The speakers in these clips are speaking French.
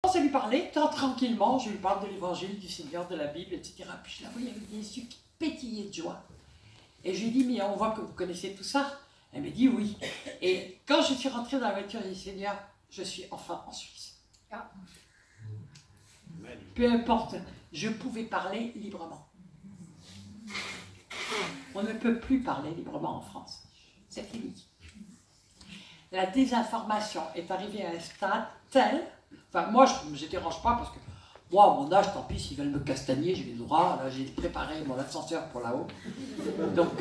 commence à lui parler, tranquillement, je lui parle de l'évangile, du Seigneur, de la Bible, etc. Puis je la voyais avec des yeux qui pétillaient de joie. Et je lui dis, mais on voit que vous connaissez tout ça. Elle me dit oui. Et quand je suis rentrée dans la voiture, j'ai dit, Seigneur, je suis enfin en Suisse. Ah. Peu importe, je pouvais parler librement. On ne peut plus parler librement en France. C'est fini. La désinformation est arrivée à un stade tel... Enfin, moi, je ne dérange pas parce que moi, à mon âge, tant pis, s'ils veulent me castagner, j'ai les droits. Là, j'ai préparé mon ascenseur pour là-haut. Donc,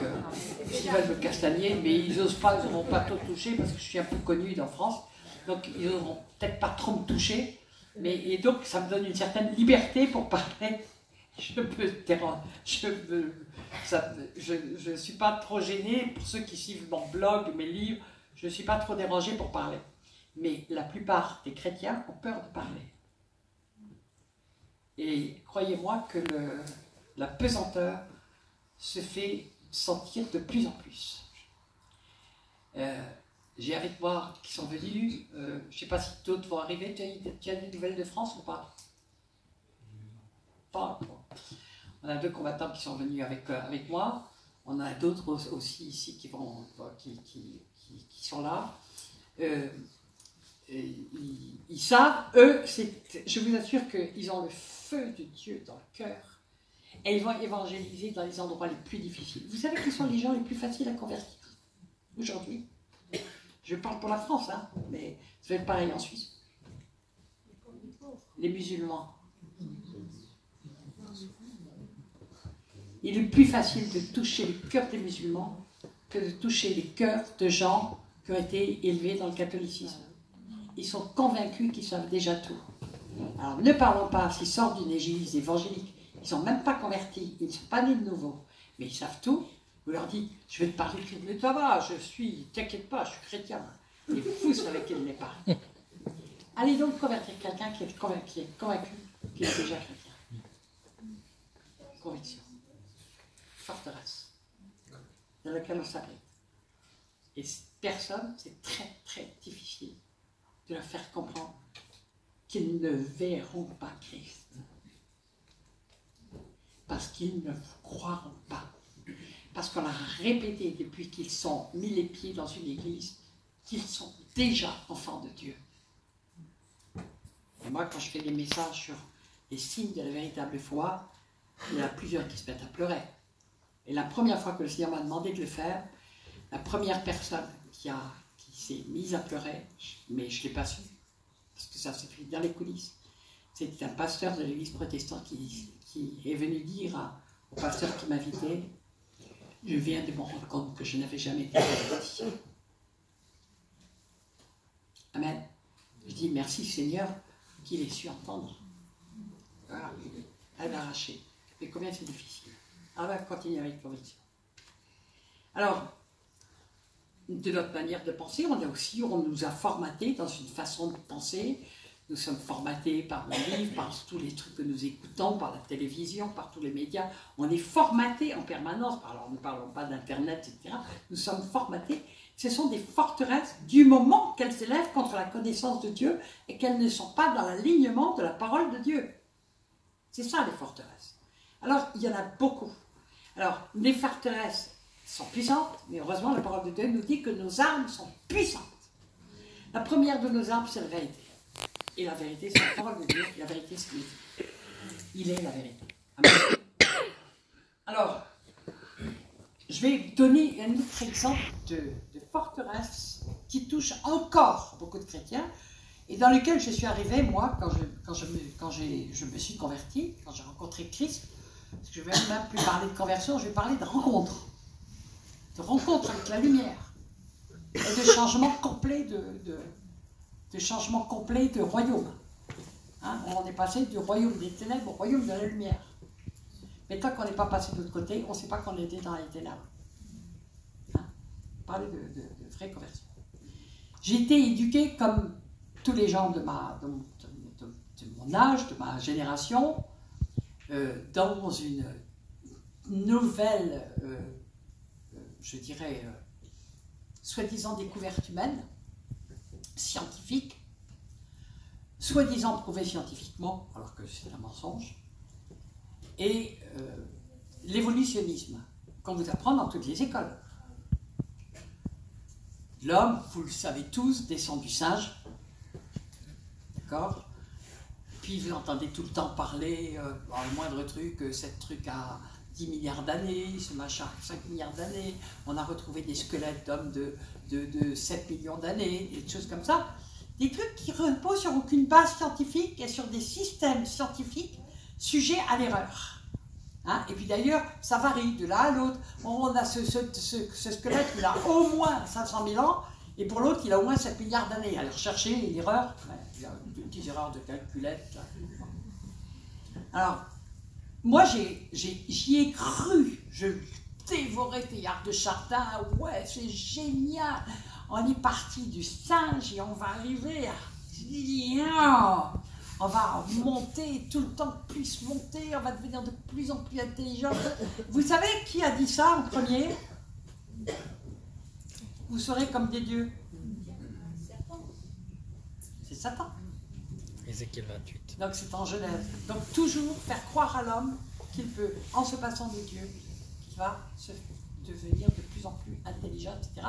s'ils veulent me castagner, mais ils n'osent pas, ils n'auront pas trop touché parce que je suis un peu connue en France. Donc, ils n'auront peut-être pas trop me toucher. Et donc, ça me donne une certaine liberté pour parler. Je peux déranger. Je ne suis pas trop gênée. Pour ceux qui suivent mon blog, mes livres, je ne suis pas trop dérangée pour parler. Mais la plupart des chrétiens ont peur de parler. Et croyez-moi que la pesanteur se fait sentir de plus en plus. J'ai avec moi qui sont venus, je ne sais pas si d'autres vont arriver. Tu as des nouvelles de France ou pas? Pas. On a 2 combattants qui sont venus avec moi. On a d'autres aussi ici qui sont là. Ils savent, eux, je vous assure qu'ils ont le feu de Dieu dans le cœur. Et ils vont évangéliser dans les endroits les plus difficiles. Vous savez qui sont les gens les plus faciles à convertir aujourd'hui? Je parle pour la France, hein, mais ça va être pareil en Suisse. Les musulmans. Il est plus facile de toucher le cœur des musulmans que de toucher les cœurs de gens qui ont été élevés dans le catholicisme. Ils sont convaincus qu'ils savent déjà tout. Alors ne parlons pas s'ils sortent d'une église évangélique. Ils ne sont même pas convertis, ils ne sont pas nés de nouveau. Mais ils savent tout. Vous leur dites, je vais te parler de ça va, t'inquiète pas, je suis chrétien. Et vous savez qu'il ne l'est pas. Allez donc convertir quelqu'un qui est convaincu qu'il est déjà chrétien. Conviction. Forteresse. Dans laquelle on s'abrite. Et personne, c'est très très difficile de leur faire comprendre qu'ils ne verront pas Christ. Parce qu'ils ne vous croiront pas. Parce qu'on a répété depuis qu'ils sont mis les pieds dans une église qu'ils sont déjà enfants de Dieu. Et moi, quand je fais des messages sur les signes de la véritable foi, il y en a plusieurs qui se mettent à pleurer. Et la première fois que le Seigneur m'a demandé de le faire, la première personne qui s'est mise à pleurer, mais je ne l'ai pas su, parce que ça s'est fait dans les coulisses, c'était un pasteur de l'église protestante qui est venu dire au pasteur qui m'invitait, je viens de me rendre compte que je n'avais jamais été converti. Amen. Je dis merci Seigneur qu'il ait su entendre. Voilà, elle va arracher. Mais combien c'est difficile. On va continuer avec conviction. Alors, de notre manière de penser, on nous a formatés dans une façon de penser. Nous sommes formatés par les livres, par tous les trucs que nous écoutons, par la télévision, par tous les médias. On est formatés en permanence. Alors, ne parlons pas d'Internet, etc. Nous sommes formatés. Ce sont des forteresses du moment qu'elles s'élèvent contre la connaissance de Dieu et qu'elles ne sont pas dans l'alignement de la parole de Dieu. C'est ça, les forteresses. Alors, il y en a beaucoup. Alors, les forteresses sont puissantes, mais heureusement, la parole de Dieu nous dit que nos armes sont puissantes. La première de nos armes, c'est la vérité. Et la vérité, c'est la parole de Dieu. Et la vérité, c'est qu'il dit. Il est la vérité. Amen. Alors, je vais donner un autre exemple de forteresse qui touche encore beaucoup de chrétiens et dans lequel je suis arrivée, moi, quand je me suis convertie, quand j'ai rencontré Christ. Parce que je ne vais même plus parler de conversion, je vais parler de rencontre. De rencontre avec la lumière. Et de changement complet de royaume. Hein, on est passé du royaume des ténèbres au royaume de la lumière. Mais tant qu'on n'est pas passé de l'autre côté, on ne sait pas qu'on était dans les ténèbres. Hein, parler de vraie conversion. J'ai été éduquée comme tous les gens de mon âge, de ma génération, dans une nouvelle, je dirais, soi-disant découverte humaine, scientifique, soi-disant prouvés scientifiquement, alors que c'est un mensonge, et l'évolutionnisme, qu'on vous apprend dans toutes les écoles. L'homme, vous le savez tous, descend du singe, d'accord? Puis vous entendez tout le temps parler, dans le moindre truc, cette truc à 10 milliards d'années, ce machin à 5 milliards d'années, on a retrouvé des squelettes d'hommes de 7 millions d'années, des choses comme ça. Des trucs qui reposent sur aucune base scientifique et sur des systèmes scientifiques sujets à l'erreur. Hein, et puis d'ailleurs, ça varie de l'un à l'autre. On a ce squelette, il a au moins 500 000 ans, et pour l'autre, il a au moins 7 milliards d'années. Alors chercher l'erreur, il y a une petite erreur de calculette. Là. Alors, moi, j'y ai cru. Je dévorais Teilhard de Chardin. Ouais, c'est génial. On est parti du singe et on va arriver à... On va monter, tout le temps plus monter, on va devenir de plus en plus intelligent. Vous savez qui a dit ça en premier? Vous serez comme des dieux. C'est Satan. Ézéchiel 28. Donc c'est en Genèse. Donc toujours faire croire à l'homme qu'il peut, en se passant des dieux, qu'il va se devenir de plus en plus intelligent, etc.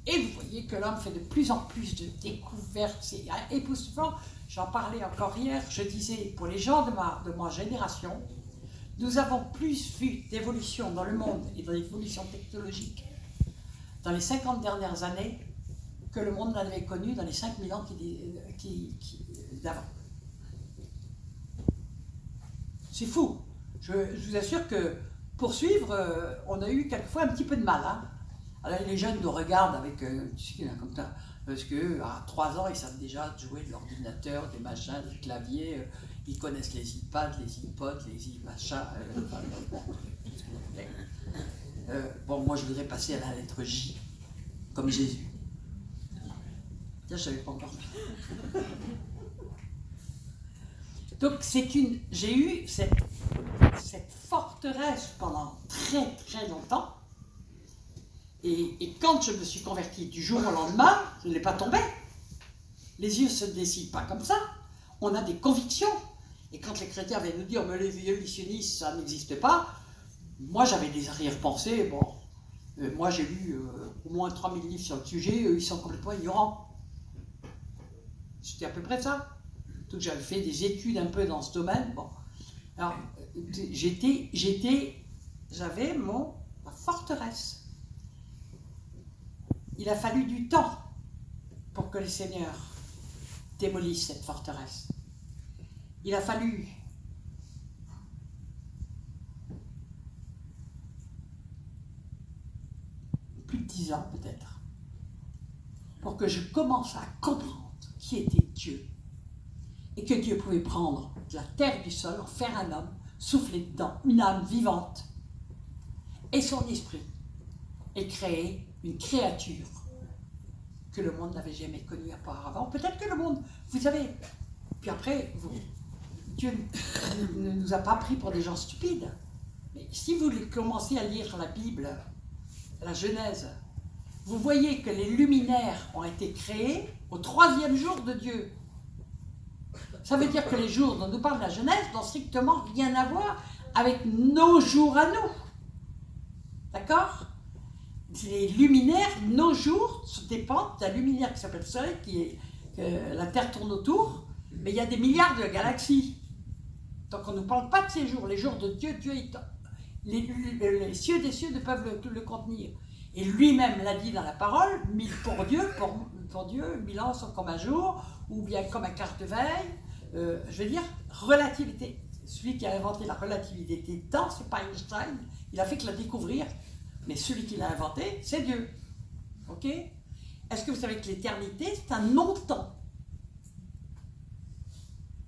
Et vous voyez que l'homme fait de plus en plus de découvertes, c'est époustouflant. J'en parlais encore hier, je disais, pour les gens de ma génération, nous avons plus vu d'évolution dans le monde et dans l'évolution technologique dans les 50 dernières années que le monde n'avait connu dans les 5000 ans d'avant. C'est fou. Je vous assure que pour suivre, on a eu quelquefois un petit peu de mal. Hein. Alors les jeunes nous regardent avec, comme ça, parce qu'à 3 ans, ils savent déjà jouer de l'ordinateur, des machins, des claviers, ils connaissent les iPads, les iPods, les machins. Bon, moi je voudrais passer à la lettre J, comme Jésus. Tiens, je savais pas encore. Donc j'ai eu cette forteresse pendant très très longtemps. Et quand je me suis converti du jour au lendemain, je n'ai pas tombé. Les yeux ne se décident pas comme ça. On a des convictions. Et quand les chrétiens viennent nous dire « mais les évolutionnistes, ça n'existe pas », moi j'avais des arrière-pensées. Bon, moi j'ai lu au moins 3000 livres sur le sujet, ils sont complètement ignorants. C'était à peu près ça. Donc j'avais fait des études un peu dans ce domaine. Bon. Alors, j'avais ma forteresse. Il a fallu du temps pour que le Seigneur démolisse cette forteresse. Il a fallu plus de 10 ans peut-être pour que je commence à comprendre qui était Dieu et que Dieu pouvait prendre de la terre du sol, en faire un homme, souffler dedans une âme vivante et son esprit et créer une créature que le monde n'avait jamais connue auparavant. Peut-être que le monde, vous savez, puis après, Dieu ne nous a pas pris pour des gens stupides. Mais si vous commencez à lire la Bible, la Genèse, vous voyez que les luminaires ont été créés au 3e jour de Dieu. Ça veut dire que les jours dont nous parle la Genèse n'ont strictement rien à voir avec nos jours à nous. D'accord ? Les luminaires, nos jours, dépendent d'un luminaire qui s'appelle le Soleil, la Terre tourne autour, mais il y a des milliards de galaxies. Donc on ne nous parle pas de ces jours. Les jours de Dieu, les cieux des cieux ne peuvent le contenir. Et lui-même l'a dit dans la parole, pour Dieu, 1000 ans sont comme un jour, ou bien comme un quart de veille. Je veux dire, relativité. Celui qui a inventé la relativité des temps, c'est pas Einstein, il a fait que la découvrir. Mais celui qui l'a inventé, c'est Dieu. Ok? Est-ce que vous savez que l'éternité, c'est un non-temps?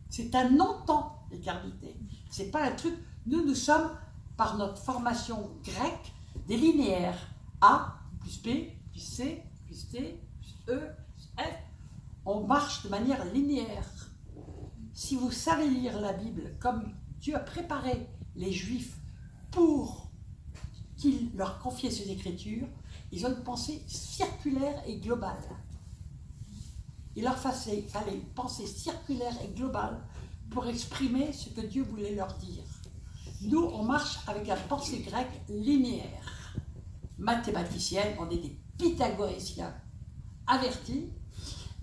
C'est un non-temps, l'éternité. C'est pas un truc... Nous sommes, par notre formation grecque, des linéaires. A plus B plus C plus D plus E plus F. On marche de manière linéaire. Si vous savez lire la Bible comme Dieu a préparé les Juifs pour qu'il leur confiait ces écritures, ils ont une pensée circulaire et globale. Il leur fallait une pensée circulaire et globale pour exprimer ce que Dieu voulait leur dire. Nous, on marche avec la pensée grecque linéaire. Mathématicienne, on est des pythagoriciens avertis,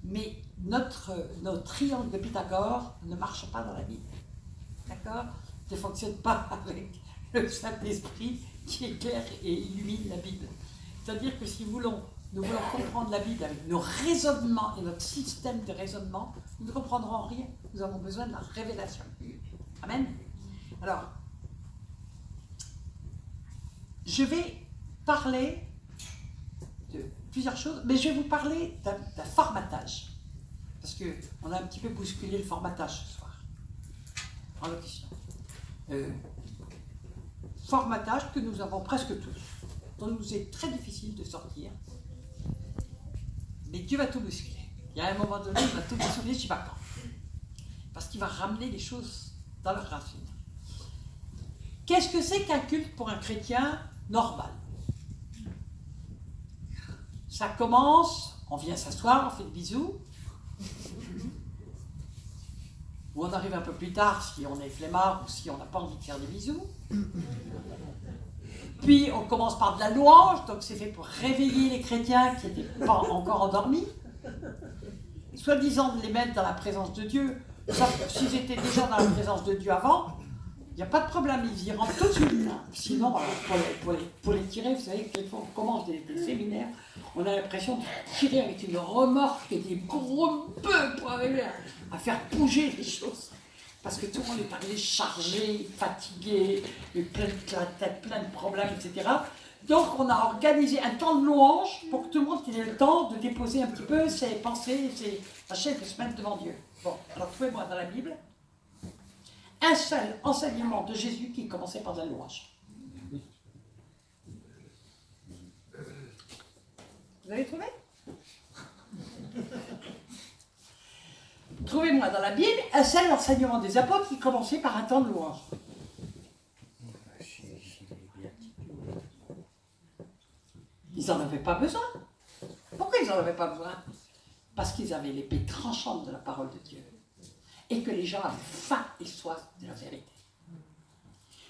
mais notre triangle de Pythagore ne marche pas dans la Bible. D'accord? Ne fonctionne pas avec le Saint-Esprit qui éclaire et illumine la Bible. C'est-à-dire que si nous voulons comprendre la Bible avec nos raisonnements et notre système de raisonnement, nous ne comprendrons rien. Nous avons besoin de la révélation. Amen. Alors, je vais parler de plusieurs choses, mais je vais vous parler d'un formatage. Parce qu'on a un petit peu bousculé le formatage ce soir, en locution. Formatage que nous avons presque tous, dont il nous est très difficile de sortir. Mais Dieu va tout bousculer. Il y a un moment donné, il va tout bousculer, je ne sais pas quand. Parce qu'il va ramener les choses dans leur racine. Qu'est-ce que c'est qu'un culte pour un chrétien normal? Ça commence, on vient s'asseoir, on fait des bisous. Ou on arrive un peu plus tard si on est flemmard ou si on n'a pas envie de faire des bisous. Puis on commence par de la louange, donc c'est fait pour réveiller les chrétiens qui n'étaient pas encore endormis. Soi-disant de les mettre dans la présence de Dieu. Sauf que s'ils étaient déjà dans la présence de Dieu avant, il n'y a pas de problème, ils y rentrent tout de suite. Sinon, pour les tirer, vous savez, quelquefois on commence des séminaires, on a l'impression de tirer avec une remorque et des gros bœufs pour arriver à faire bouger les choses. Parce que tout le monde est arrivé chargé, fatigué, plein de tête, plein de problèmes, etc. Donc on a organisé un temps de louange pour que tout le monde ait le temps de déposer un petit peu ses pensées, ses machins, de se mettre devant Dieu. Bon, alors trouvez-moi dans la Bible un seul enseignement de Jésus qui commençait par de la louange. Vous avez trouvé? Trouvez-moi dans la Bible un seul enseignement des apôtres qui commençait par un temps de louange. Ils n'en avaient pas besoin. Pourquoi ils n'en avaient pas besoin? Parce qu'ils avaient l'épée tranchante de la parole de Dieu. Et que les gens avaient faim et soif de la vérité.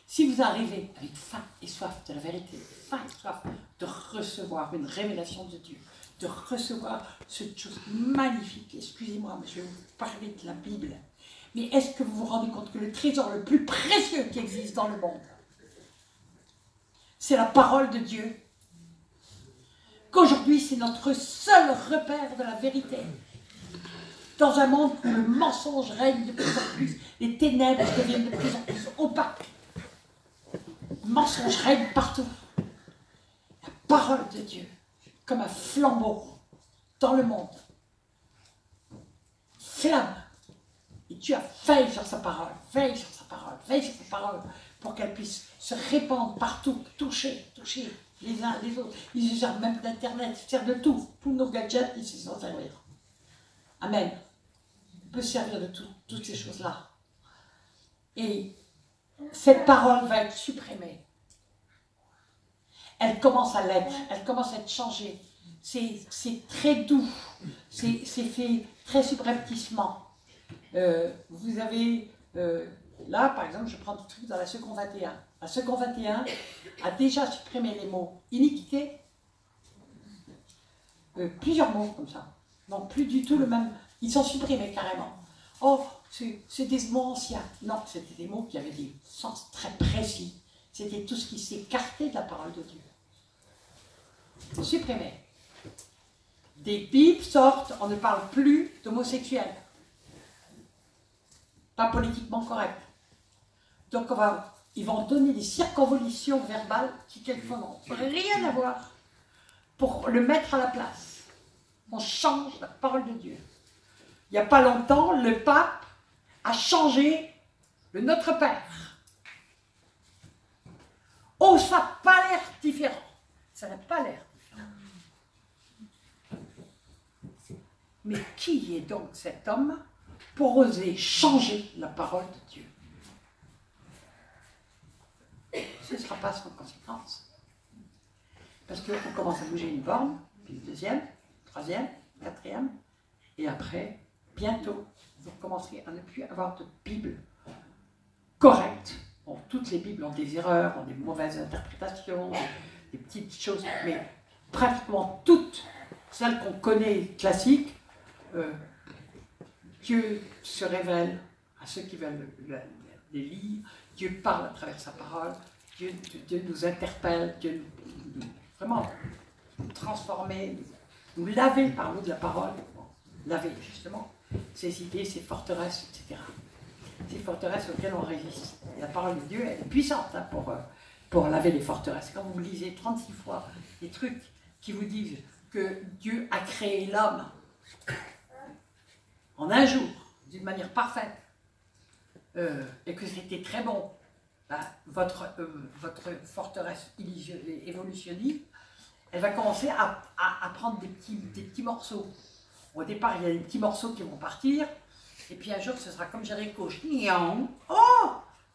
Si vous arrivez avec faim et soif de la vérité, faim et soif de recevoir une révélation de Dieu, de recevoir cette chose magnifique, excusez-moi, mais je vais vous parler de la Bible, mais est-ce que vous vous rendez compte que le trésor le plus précieux qui existe dans le monde, c'est la parole de Dieu? Qu'aujourd'hui, c'est notre seul repère de la vérité. Dans un monde où le mensonge règne de plus en plus, les ténèbres deviennent de plus en plus opaques. Le mensonge règne partout. La parole de Dieu, comme un flambeau dans le monde, flamme. Et Dieu a veille sur sa parole, veille sur sa parole, veille sur sa parole, pour qu'elle puisse se répandre partout, toucher les uns les autres. Ils se servent même d'Internet, ils se servent de tout. Tous nos gadgets, ils se sont servir. Amen. On peut se servir de toutes ces choses-là. Et cette parole va être supprimée. Elle commence à l'être, elle commence à être changée. C'est très doux, c'est fait très subrepticement. Vous avez, là par exemple, je prends tout de suite dans la seconde 21. La seconde 21 a déjà supprimé les mots iniquité, plusieurs mots comme ça. Donc plus du tout le même. Ils sont supprimés carrément. Oh, c'est des mots anciens. Non, c'était des mots qui avaient des sens très précis. C'était tout ce qui s'écartait de la parole de Dieu. Supprimé. Des bibles sortent, on ne parle plus d'homosexuels. Pas politiquement correct. Donc ils vont donner des circonvolutions verbales qui quelquefois n'ont rien à voir pour le mettre à la place. On change la parole de Dieu. Il n'y a pas longtemps, le pape a changé le Notre Père. Oh, ça n'a pas l'air différent. Ça n'a pas l'air différent. Mais qui est donc cet homme pour oser changer la parole de Dieu? Ce ne sera pas sans conséquence. Parce qu'on commence à bouger une borne, puis une deuxième, troisième, quatrième, Et après, bientôt, vous commencerez à ne plus avoir de Bible correcte. Bon, toutes les Bibles ont des erreurs, ont des mauvaises interprétations, des petites choses, mais pratiquement toutes celles qu'on connaît classiques, Dieu se révèle à ceux qui veulent les lire, Dieu parle à travers sa parole, Dieu nous interpelle, Dieu nous vraiment nous transformer, nous laver par l'eau de la parole, laver justement ces idées, ces forteresses, etc. Ces forteresses auxquelles on résiste. Et la parole de Dieu, elle est puissante hein, pour laver les forteresses. Quand vous lisez 36 fois des trucs qui vous disent que Dieu a créé l'homme en un jour, d'une manière parfaite, et que c'était très bon, ben, votre forteresse évolutionniste, elle va commencer à prendre des petits morceaux. Au départ, il y a des petits morceaux qui vont partir, et puis un jour, ce sera comme Jéricho. Oh!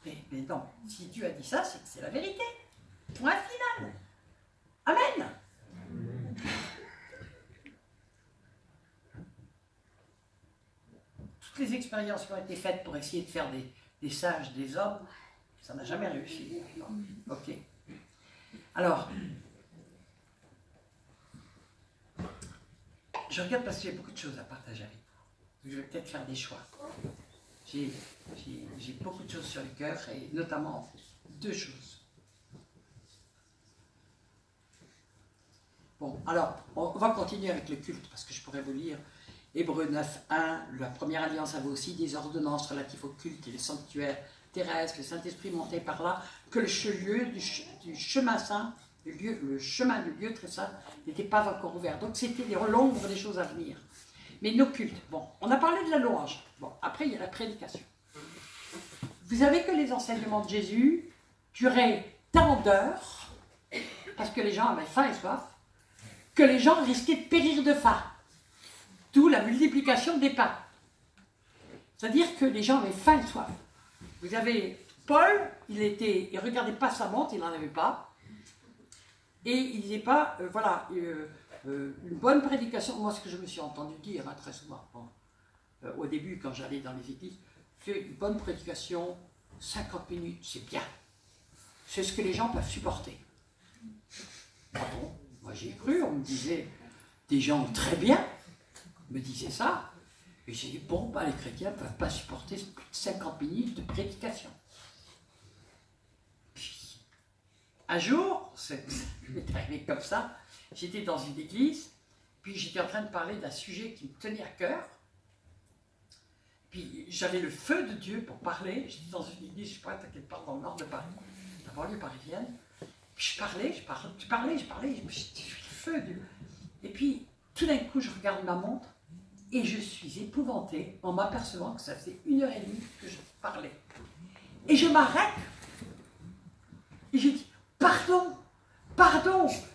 Mais non, si Dieu a dit ça, c'est que c'est la vérité. Point final. Amen. Toutes les expériences qui ont été faites pour essayer de faire des sages, des hommes, ça n'a jamais réussi. Ok. Alors, je regarde parce que j'ai beaucoup de choses à partager avec vous. Je vais peut-être faire des choix. J'ai beaucoup de choses sur le cœur et notamment deux choses. Bon, alors, on va continuer avec le culte parce que je pourrais vous lire Hébreux 9.1, la première alliance avait aussi des ordonnances relatives au culte et les sanctuaires terrestres, le Saint-Esprit montait par là, que le lieu du chemin saint, le chemin du lieu très saint n'était pas encore ouvert. Donc c'était l'ombre des choses à venir. Mais nos cultes, bon, on a parlé de la louange. Bon, après il y a la prédication. Vous savez que les enseignements de Jésus duraient tant d'heures, parce que les gens avaient faim et soif, que les gens risquaient de périr de faim. D'où la multiplication des pains. C'est-à-dire que les gens avaient faim et soif. Vous avez Paul, il ne regardait pas sa montre, il n'en avait pas. Et il disait pas, voilà, une bonne prédication, moi ce que je me suis entendu dire hein, très souvent, bon, au début quand j'allais dans les églises, une bonne prédication, 50 minutes, c'est bien. C'est ce que les gens peuvent supporter. Ah bon, moi j'ai cru, on me disait, des gens très bien me disaient ça, et j'ai dit, bon, bah, les chrétiens ne peuvent pas supporter plus de 50 minutes de prédication. Puis, un jour, c'est arrivé comme ça, j'étais dans une église, puis j'étais en train de parler d'un sujet qui me tenait à cœur, puis j'avais le feu de Dieu pour parler, j'étais dans une église, je ne sais pas, quelque part dans le nord de Paris, la banlieue parisienne, puis je parlais, puis j'ai le feu de Dieu. Et puis, tout d'un coup, je regarde ma montre, et je suis épouvantée en m'apercevant que ça faisait 1h30 que je parlais. Et je m'arrête, et je dis, pardon,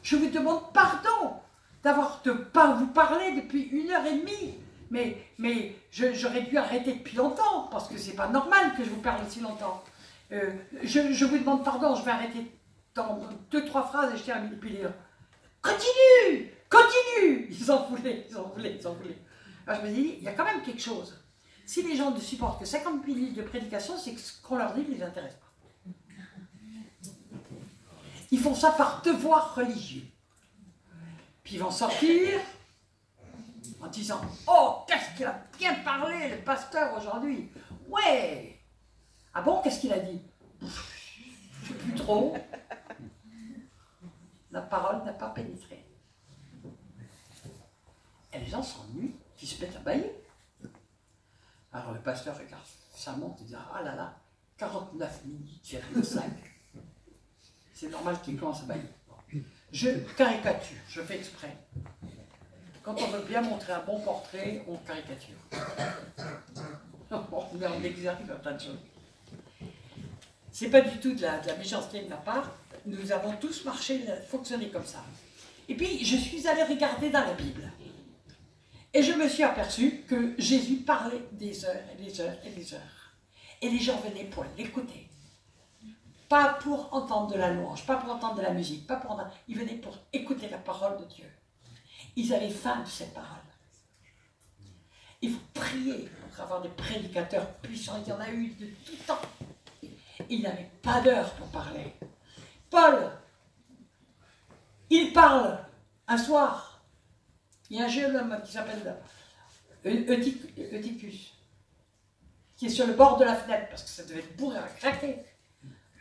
je vous demande pardon d'avoir de ne pas vous parler depuis 1h30. Mais j'aurais dû arrêter depuis longtemps, parce que c'est pas normal que je vous parle aussi longtemps. Je vous demande pardon, je vais arrêter dans 2-3 phrases et je termine. Et puis les continue. Ils en voulaient. Alors je me dis, il y a quand même quelque chose. Si les gens ne supportent que 50 minutes de prédication, c'est que ce qu'on leur dit ne les intéresse pas. Ils font ça par devoir religieux. Puis ils vont sortir en disant, oh, qu'est-ce qu'il a bien parlé le pasteur aujourd'hui. Ouais. Ah bon, qu'est-ce qu'il a dit? Je ne sais plus trop. La parole n'a pas pénétré. Et les gens s'ennuient, qui se mettent à bailler. Alors le pasteur regarde sa montre et dit, ah là là, 49 minutes, 5. C'est normal qu'il commence à bailler. Je caricature, je fais exprès. Quand on veut bien montrer un bon portrait, on caricature. Mais on exagère un tas de choses. C'est pas du tout de la méchanceté de ma part. Nous avons tous marché, fonctionné comme ça. Et puis, je suis allée regarder dans la Bible. Et je me suis aperçue que Jésus parlait des heures et des heures et des heures. Et les gens venaient pour l'écouter. Pas pour entendre de la louange, pas pour entendre de la musique, pas pour entendre... Ils venaient pour écouter la parole de Dieu. Ils avaient faim de cette parole. Il faut prier pour avoir des prédicateurs puissants. Il y en a eu de tout temps. Il n'avait pas d'heure pour parler. Paul, il parle un soir. Il y a un jeune homme qui s'appelle Eutychus, qui est sur le bord de la fenêtre, parce que ça devait être bourré à craquer.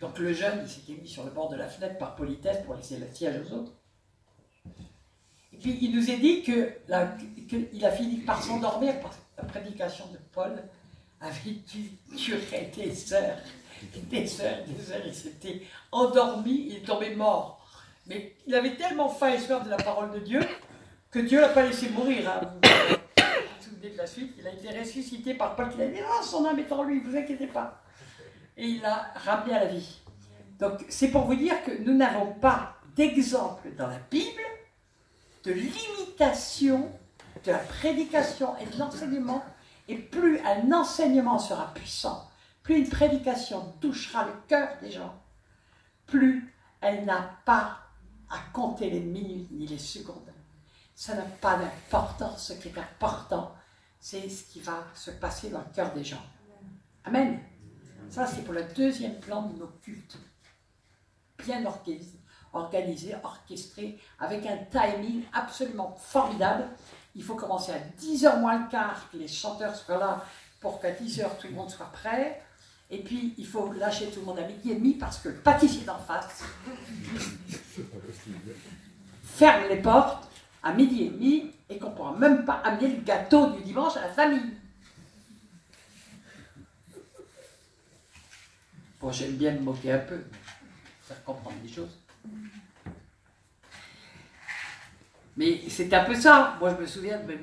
Donc le jeune, il s'était mis sur le bord de la fenêtre par politesse pour laisser le siège aux autres. Et puis il nous est dit qu'il a fini par s'endormir parce que la prédication de Paul avait duré des heures. Des heures, il s'était endormi, il est tombé mort. Mais il avait tellement faim et soif de la parole de Dieu que Dieu ne l'a pas laissé mourir. Hein. Vous vous souvenez de la suite, il a été ressuscité par Paul qui a dit « Oh, son âme est en lui, ne vous inquiétez pas ». Et il l'a ramené à la vie. Donc c'est pour vous dire que nous n'avons pas d'exemple dans la Bible de l'imitation de la prédication et de l'enseignement. Et plus un enseignement sera puissant, plus une prédication touchera le cœur des gens, plus elle n'a pas à compter les minutes ni les secondes. Ça n'a pas d'importance. Ce qui est important, c'est ce qui va se passer dans le cœur des gens. Amen. Ça, c'est pour le deuxième plan de nos cultes. Bien organisé, orchestré, avec un timing absolument formidable. Il faut commencer à 10h moins le quart, que les chanteurs soient là, pour qu'à 10h, tout le monde soit prêt. Et puis, il faut lâcher tout le monde à 12h30, parce que le pâtissier d'en face ferme les portes à 12h30, et qu'on ne pourra même pas amener le gâteau du dimanche à la famille. Bon, j'aime bien me moquer un peu, faire comprendre des choses. Mais c'est un peu ça. Moi, je me souviens de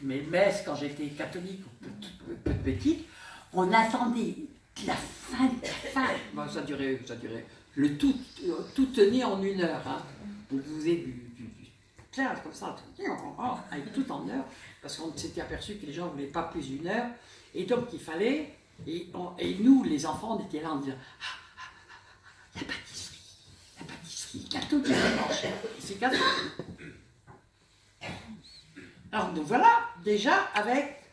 mes messes quand j'étais catholique, ou peu petite. On attendait la fin de la fin. Bon, ça durait. Le tout tenait en 1 heure. Hein. Vous faisiez du clair comme ça, avec tout en heure, parce qu'on s'était aperçu que les gens ne voulaient pas plus d'1 heure. Et donc, il fallait. Et nous, les enfants, on était là en disant la pâtisserie, gâteau du dimanche. C'est gâteau. Alors, nous voilà déjà avec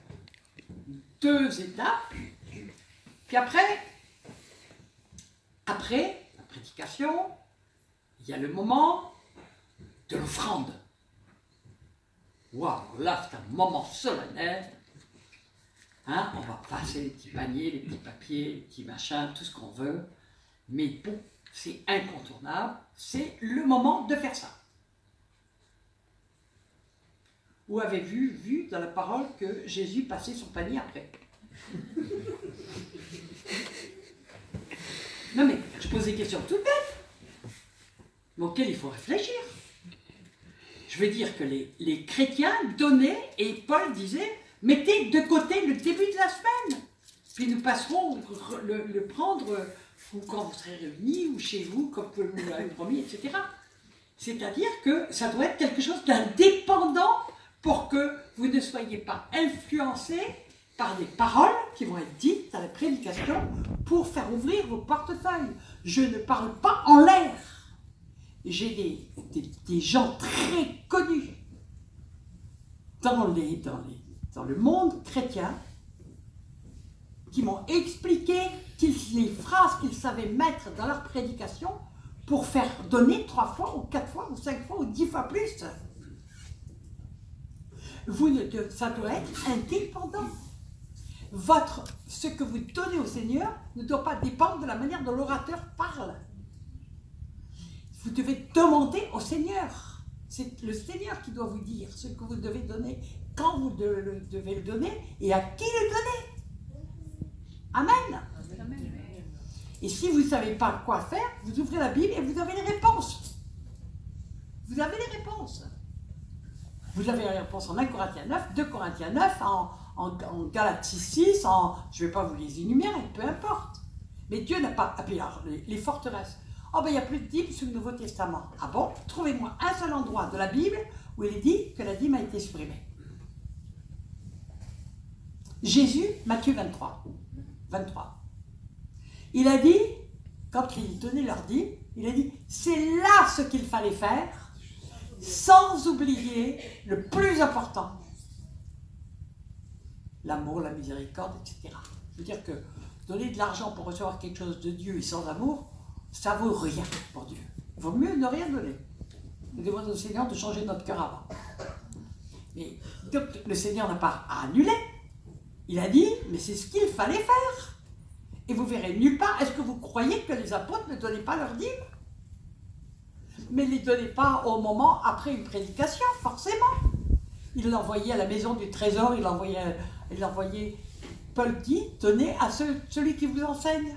2 étapes. Puis après la prédication, il y a le moment de l'offrande. Waouh, là, c'est un moment solennel. Hein, on va passer les petits paniers, les petits papiers, les petits machins, tout ce qu'on veut. Mais bon, c'est incontournable. C'est le moment de faire ça. Vous avez vu dans la parole que Jésus passait son panier après. Non mais, je pose des questions toutes bêtes, mais auxquelles il faut réfléchir. Je veux dire que les chrétiens donnaient, et Paul disait, mettez de côté le début de la semaine, puis nous passerons le prendre ou quand vous serez réunis, ou chez vous, comme Paul nous l'avait promis, etc. C'est-à-dire que ça doit être quelque chose d'indépendant pour que vous ne soyez pas influencés par des paroles qui vont être dites dans la prédication pour faire ouvrir vos portefeuilles. Je ne parle pas en l'air. J'ai des gens très connus dans le monde chrétien qui m'ont expliqué les phrases qu'ils savaient mettre dans leur prédication pour faire donner 3 fois, ou 4 fois, ou 5 fois, ou 10 fois plus. Ça doit être indépendant. Ce que vous donnez au Seigneur ne doit pas dépendre de la manière dont l'orateur parle. Vous devez demander au Seigneur. C'est le Seigneur qui doit vous dire ce que vous devez donner, quand vous devez le donner et à qui le donner. Amen. Et si vous ne savez pas quoi faire, vous ouvrez la Bible et vous avez les réponses. Vous avez les réponses. Vous avez les réponses en 1 Corinthiens 9, 2 Corinthiens 9, en Galates 6, je ne vais pas vous les énumérer, peu importe. Mais Dieu n'a pas... Ah, puis alors, les forteresses. Oh ben il n'y a plus de dîme sous le Nouveau Testament. Ah bon? Trouvez-moi un seul endroit de la Bible où il est dit que la dîme a été supprimée. Jésus, Matthieu 23. Il a dit, quand il donnait leur dîme, il a dit, c'est là ce qu'il fallait faire, sans oublier le plus important. l'amour, la miséricorde, etc. Je veux dire que donner de l'argent pour recevoir quelque chose de Dieu et sans amour, ça vaut rien pour Dieu. Il vaut mieux ne rien donner. Nous demandons au Seigneur de changer notre cœur avant. Mais donc, le Seigneur n'a pas à annuler. Il a dit, mais c'est ce qu'il fallait faire. Et vous verrez nulle part, est-ce que vous croyez que les apôtres ne donnaient pas leur dîme? Mais ils ne les donnaient pas au moment après une prédication, forcément. Il l'envoyait à la maison du trésor, il l'envoyait. Paul dit, tenez à celui qui vous enseigne.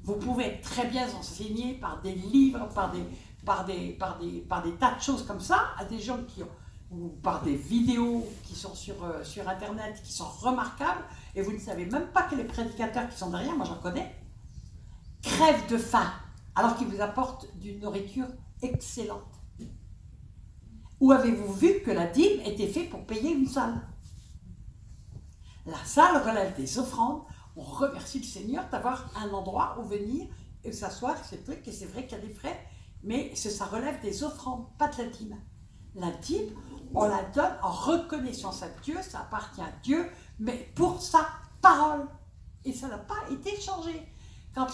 Vous pouvez être très bien enseigné par des livres, par des tas de choses comme ça, à des gens qui ont, ou par des vidéos qui sont sur Internet, qui sont remarquables, et vous ne savez même pas que les prédicateurs qui sont derrière, moi j'en connais, crèvent de faim, alors qu'ils vous apportent d'une nourriture excellente. Où avez-vous vu que la dîme était faite pour payer une salle? La salle relève des offrandes. On remercie le Seigneur d'avoir un endroit où venir et s'asseoir, c'est truc, et c'est vrai qu'il y a des frais, mais ça relève des offrandes, pas de la dîme. La dîme, on la donne en reconnaissance à Dieu, ça appartient à Dieu, mais pour sa parole. Et ça n'a pas été changé. Quand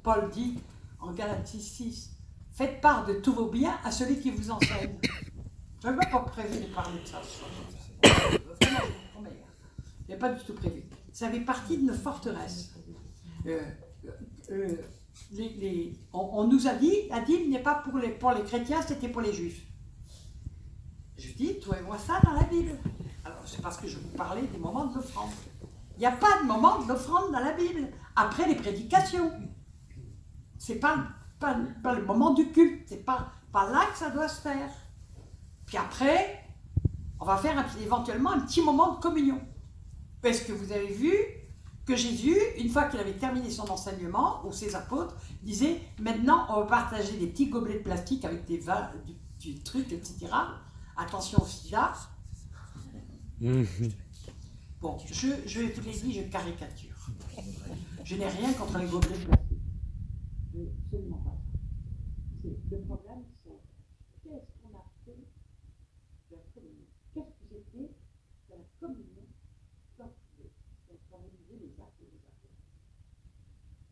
Paul dit en Galatie 6, faites part de tous vos biens à celui qui vous enseigne. Je n'avais pas prévu de parler de ça. Vraiment, je n'avais pas du tout prévu. Ça fait partie de nos forteresses. On nous a dit, la dîme n'est pas pour les chrétiens, c'était pour les juifs. Je dis, trouvez-moi ça dans la Bible. Alors, c'est parce que je vous parlais des moments de l'offrande. Il n'y a pas de moment de l'offrande dans la Bible, après les prédications. Ce n'est pas le moment du culte, c'est pas là que ça doit se faire. Puis après, on va faire éventuellement un petit moment de communion. Parce que vous avez vu que Jésus, une fois qu'il avait terminé son enseignement, ou ses apôtres, disait, maintenant on va partager des petits gobelets de plastique avec des vins, du truc, etc. Attention au sida. Bon, je vous l'ai dit, je caricature. Je n'ai rien contre les gobelets de plastique. Absolument pas. Le problème, c'est qu'est-ce qu'on a fait de la communion? Qu'est-ce que c'était de la communion quand on réalisait les actes des apôtres?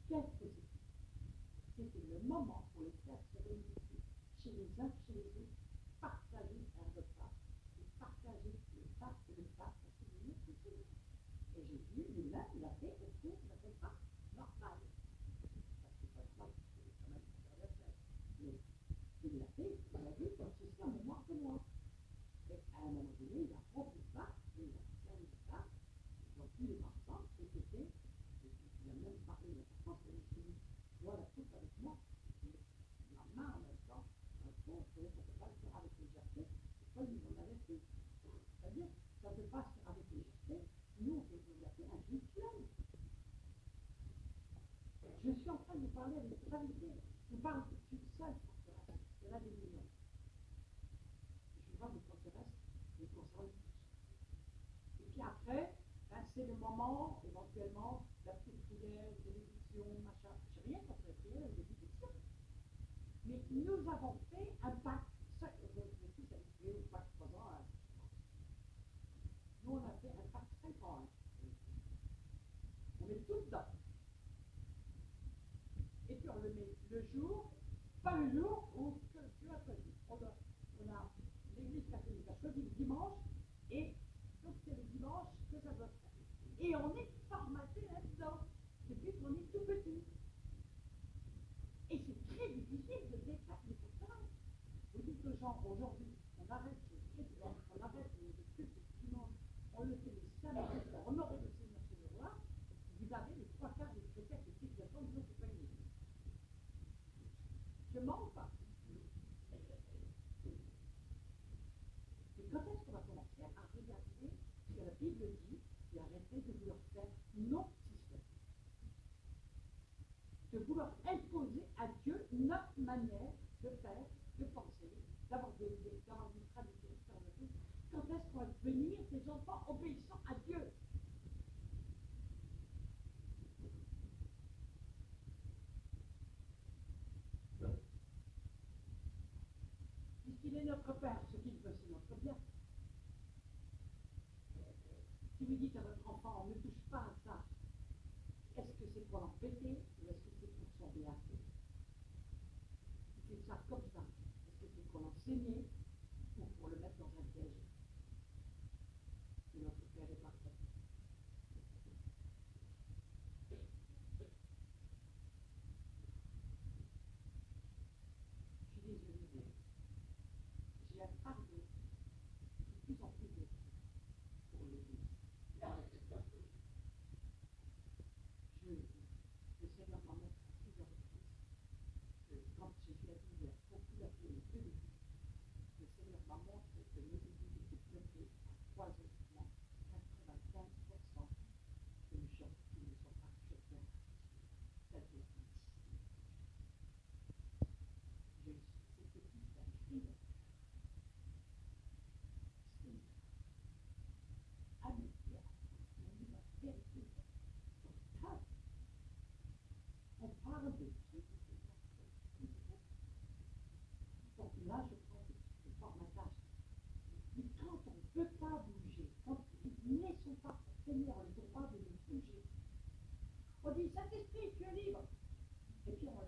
Qu'est-ce que c'était? C'était le moment pour les frères se réunir chez les uns, chez les autres, partager un repas, et partager le pain et le pain, parce que c'est le Seigneur. Et Jésus lui-même l'a fait autour d'un repas normal. Mais il l'a fait, il a dit, comme ceci en mémoire de moi. Et à un moment donné, il a rompu le pain, et il a servi le pain, ils ont pu les ensemble, et c'était, il a même parlé de la française, il a dit, voilà, tout avec moi, et la main en même temps, un fond, ça ne peut pas se faire avec légèreté, c'est pas lui qu'on avait fait. C'est-à-dire, ça ne peut pas se faire avec légèreté, nous, on peut vous appeler un rituel. Je suis en train de vous parler avec gravité. Je vous parle d'une seule forteresse. Il y en a des millions. Je vous parle de forteresse qui concerne tous. Et puis après, c'est le moment, éventuellement, la petite prière, de bénédiction, machin. Je n'ai rien contre la prière et les bénédictions. Mais nous avons fait un pacte. Ça, vous êtes tous habitués au pacte 3 ans. Nous, on a fait un pacte 5 ans. On met tout dedans. Et puis on le met le jour, pas le jour où Dieu a choisi. On a l'Église catholique a choisi le dimanche, et donc c'est le dimanche que ça doit se faire. Et on est formaté là-dedans, depuis qu'on est tout petit. Et c'est très difficile de défaire les forteresses. Vous dites aux gens, aujourd'hui, on arrête le culte du dimanche, on le fait le samedi, on aurait le Seigneur sur le roi, vous avez les 3/4 des chrétiens qui disent que nous, c'est pas une église. Je mens ou pas? Et quand est-ce qu'on va commencer à regarder ce que la Bible dit et arrêter de vouloir faire notre système? De vouloir imposer à Dieu notre manière de faire, de penser, d'avoir une tradition, faire de tout. Quand est-ce qu'on va devenir des enfants obéissants à Dieu? Puisqu'il est notre Père, ce qu'il veut, c'est notre bien. Si vous dites à votre enfant, ne touche pas à ça, est-ce que c'est pour l'embêter ou est-ce que c'est pour son bien? C'est ça comme ça. Est-ce que c'est pour l'enseigner ou pour le mettre dans un piège? Et notre Père est parfait. Je dis, j'ai un fardeau de plus en plus lourd pour l'Église. Le Seigneur m'a montré à plusieurs reprises que quand Jésus a dit il y a beaucoup d'appeler les deux églises, le Seigneur m'a montré que nos églises étaient peuplées à 3%, 95% de gens qui ne sont pas chrétiens. C'est-à-dire cette église d'un cri de amitié, on dit la vérité. On parle de Dieu. Donc là, je crois que c'est fort ma tâche. Mais quand on ne peut pas bouger, quand ils ne sont pas, Seigneur, on est capable de bouger. On dit, Saint-Esprit, tu es libre. Et puis on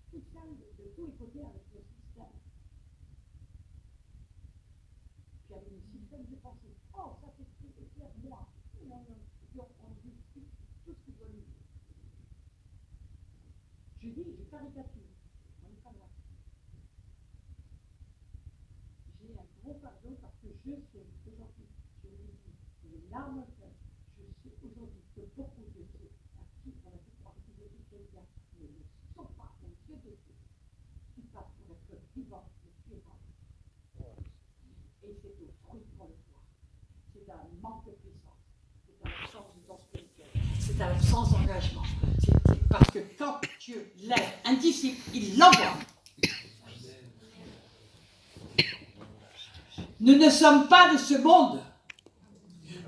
fixe de tous les côtés avec le système. Puis avec le système de pensée, oh, Saint-Esprit, éclaire-moi. Et puis on dit tout ce qu'il doit nous dire. Je dis, je caricature. On n'est pas loin. J'ai un gros pardon parce que je sais aujourd'hui, je l'ai dit, les larmes au cœur, je sais aujourd'hui que beaucoup de ceux à qui on a pu croire qu'ils étaient chrétiens ne le sont pas aux yeux de Dieu, qui passent pour être vivants et tueurs. Et c'est au fruit qu'on le voit. C'est un manque de puissance, c'est un absence de don spirituel, c'est un absence d'engagement. C'est parce que quand Dieu lève un disciple, il l'envoie. Nous ne sommes pas de ce monde.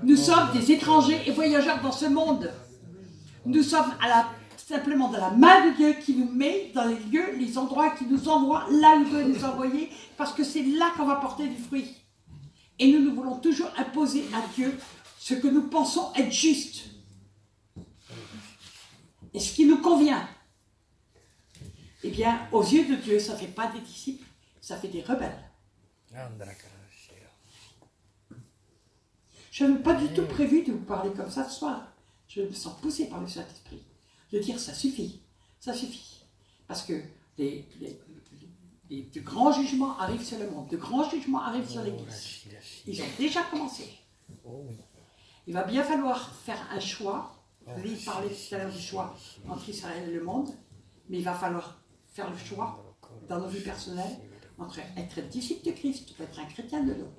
Nous sommes des étrangers et voyageurs dans ce monde. Nous sommes simplement dans la main de Dieu qui nous met dans les lieux, les endroits qui nous envoient, là où il veut nous envoyer, parce que c'est là qu'on va porter du fruit. Et nous voulons toujours imposer à Dieu ce que nous pensons être juste. Et ce qui nous convient. Eh bien, aux yeux de Dieu, ça ne fait pas des disciples, ça fait des rebelles. Je n'avais pas du tout prévu de vous parler comme ça ce soir. Je me sens poussé par le Saint-Esprit. De dire ça suffit. Ça suffit. Parce que de grands jugements arrivent sur le monde. De grands jugements arrivent sur l'Église. Ils ont déjà commencé. Il va bien falloir faire un choix. Lui, il parlait tout à l'heure du choix entre Israël et le monde. Mais il va falloir faire le choix dans nos vies personnelles entre être disciple de Christ ou être un chrétien de l'eau.